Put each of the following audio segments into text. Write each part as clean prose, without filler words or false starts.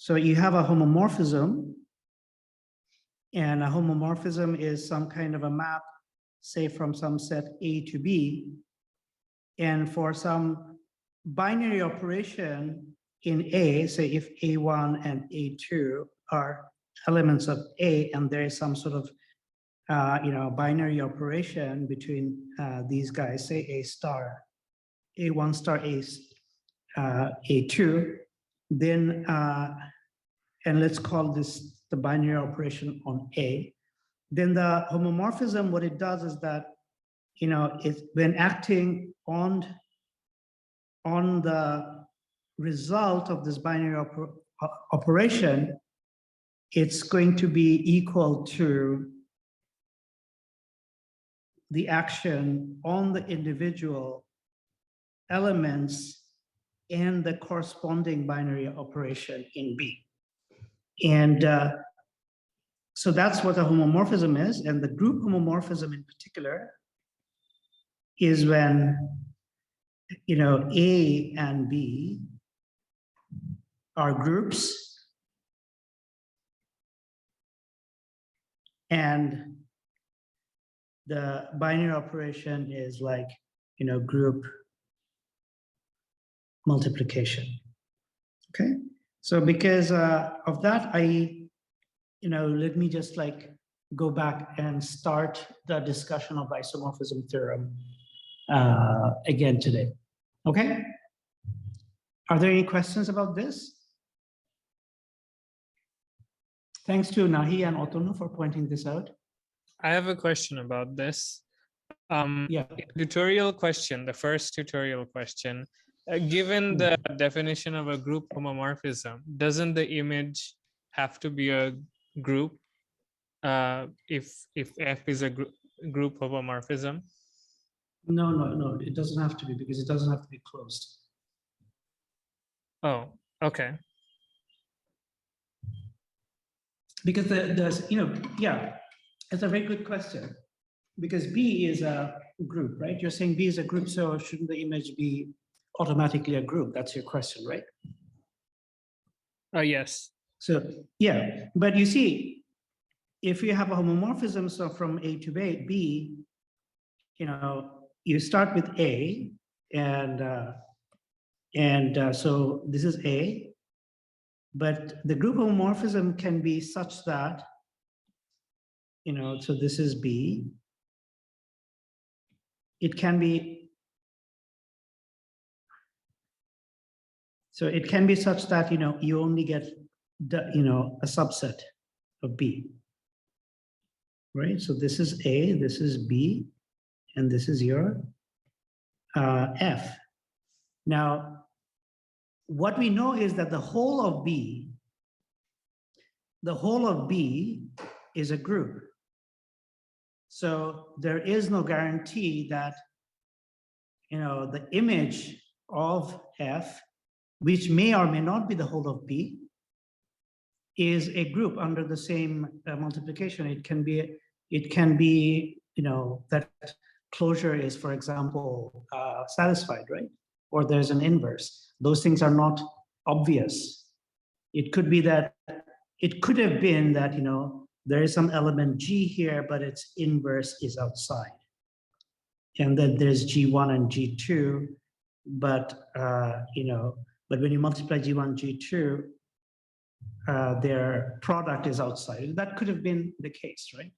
So you have a homomorphism, and a homomorphism is some kind of a map, say from some set A to B. And for some binary operation in A, say if A1 and A2 are elements of A, and there is some sort of binary operation between these guys, say A star, A1 star, A2, then, and let's call this the binary operation on A, then the homomorphism, what it does is that, it's when acting on the result of this binary operation, it's going to be equal to the action on the individual elements and the corresponding binary operation in B. And so that's what a homomorphism is. And the group homomorphism in particular is when, A and B are groups, and the binary operation is like, group multiplication. Okay, so because of that, let me just go back and start the discussion of isomorphism theorem again today. Okay, are there any questions about this? Thanks to Nahi and Otono for pointing this out. I have a question about this. Yeah. Tutorial question, the first tutorial question. Given the definition of a group homomorphism, doesn't the image have to be a group if F is a group homomorphism? No, it doesn't have to be, because it doesn't have to be closed. Oh, okay. Because yeah, it's a very good question. Because B is a group, right? You're saying B is a group, so shouldn't the image be automatically a group? That's your question, right? Yes. So yeah, but you see, if you have a homomorphism, so from A to B, you start with A, and so this is A, but the group homomorphism can be such that, so this is B. It can be, so it can be such that, you only get a subset of B, right? So this is A, this is B, and this is your F. Now, what we know is that the whole of B is a group. So there is no guarantee that, the image of F, which may or may not be the whole of B, is a group under the same multiplication. It can be, that closure is, for example, satisfied, right? Or there's an inverse. Those things are not obvious. It could be that, it could have been that, there is some element G here, but its inverse is outside. And then there's G1 and G2, but, but when you multiply G1, G2, their product is outside. That could have been the case, right?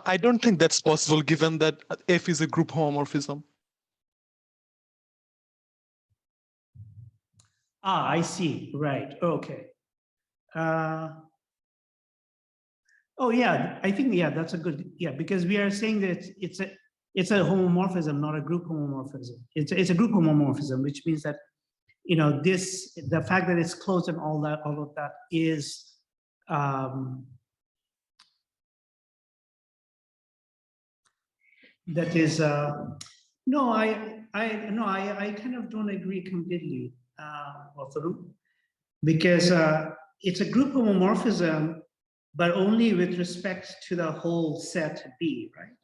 I don't think that's possible, given that F is a group homomorphism. I see. Right. Okay. Oh yeah, I think that's a good because we are saying that it's a homomorphism, not a group homomorphism. It's a group homomorphism, which means that the fact that it's closed and all of that is that is no, I kind of don't agree completely, because it's a group homomorphism, but only with respect to the whole set B, right?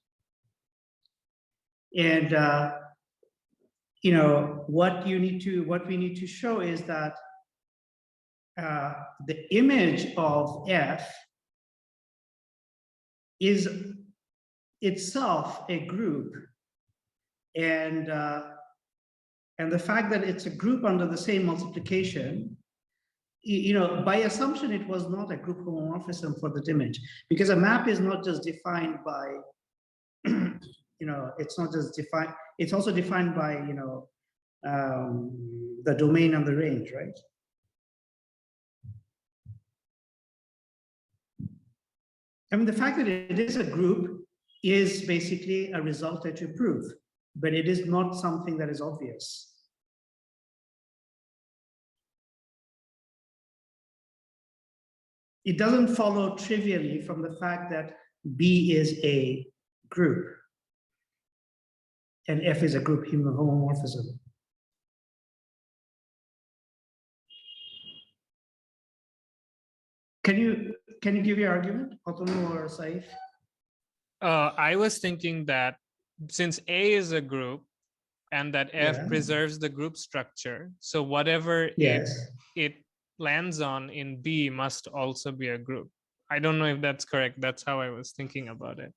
And what we need to show is that the image of F is itself a group, and the fact that it's a group under the same multiplication, by assumption, it was not a group homomorphism for that image, because a map is not just defined by, it's not just defined, it's also defined by, the domain and the range, right? I mean, the fact that it is a group is basically a result that you prove, but it is not something that is obvious. It doesn't follow trivially from the fact that B is a group and F is a group homomorphism. Can you give your argument, Otonu or Saif? I was thinking that since A is a group and that F Yeah. preserves the group structure, so whatever Yes. it lands on in B must also be a group. I don't know if that's correct. That's how I was thinking about it.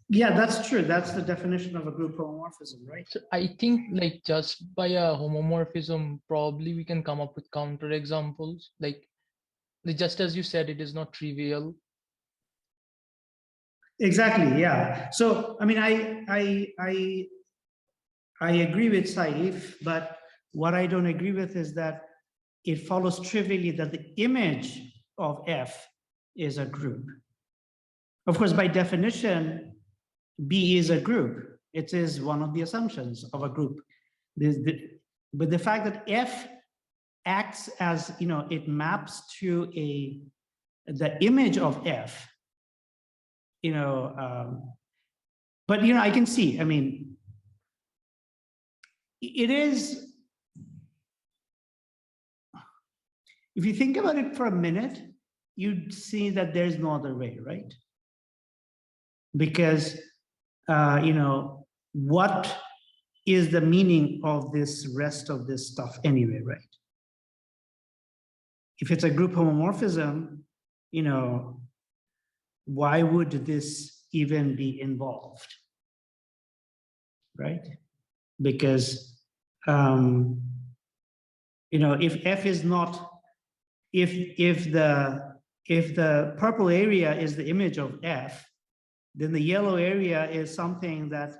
Yeah, that's true. That's the definition of a group homomorphism, right? So I think like just by a homomorphism, probably we can come up with counter examples. Like just as you said, it is not trivial. Exactly. Yeah. So I mean, I agree with Saif, but what I don't agree with is that it follows trivially that the image of F is a group. Of course, by definition, B is a group. It is one of the assumptions of a group. But the fact that F acts as, it maps to the image of F, but, I can see, I mean, it is, if you think about it for a minute, you'd see that there's no other way, right? Because, what is the meaning of this rest of this stuff anyway, right? If it's a group homomorphism, why would this even be involved, right? Because, if F is not, if the purple area is the image of F, then the yellow area is something that,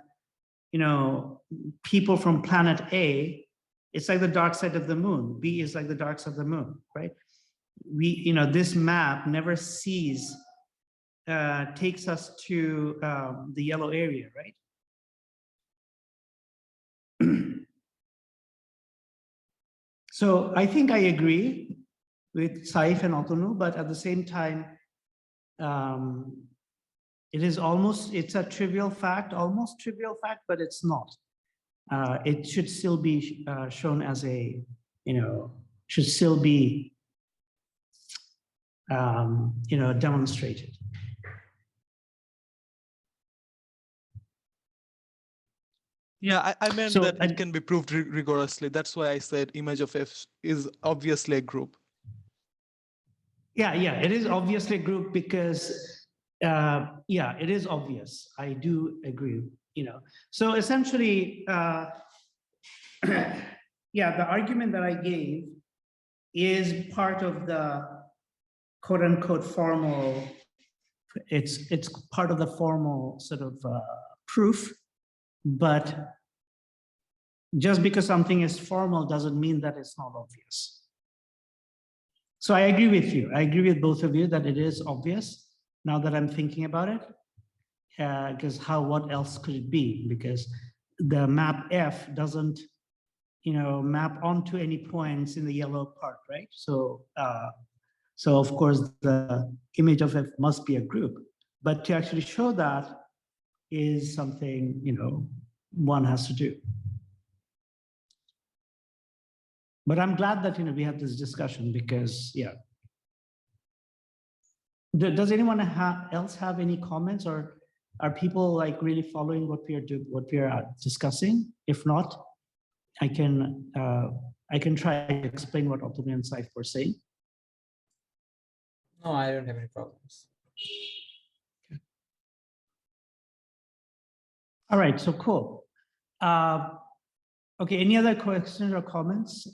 people from planet A, it's like the dark side of the moon. B is like the dark side of the moon, right? This map never sees, takes us to the yellow area, right? So I think I agree with Saif and Otonu, but at the same time, it's a trivial fact, almost trivial fact, but it's not. It should still be shown as should still be, demonstrated. Yeah, I meant So, that it can be proved rigorously. That's why I said image of F is obviously a group. Yeah, it is obviously a group because, it is obvious. I do agree, So essentially, the argument that I gave is part of the quote unquote formal, it's part of the formal sort of proof, but just because something is formal doesn't mean that it's not obvious. So I agree with you. I agree with both of you that it is obvious now that I'm thinking about it, because what else could it be? Because the map F doesn't, map onto any points in the yellow part, right? So, of course, the image of F must be a group, but to actually show that is something, one has to do. But I'm glad that, we have this discussion because, Does anyone else have any comments, or are people like really following what we are discussing? If not, I can try to explain what Otonu and Saif were saying. No, I don't have any problems. All right, so cool. Okay, any other questions or comments?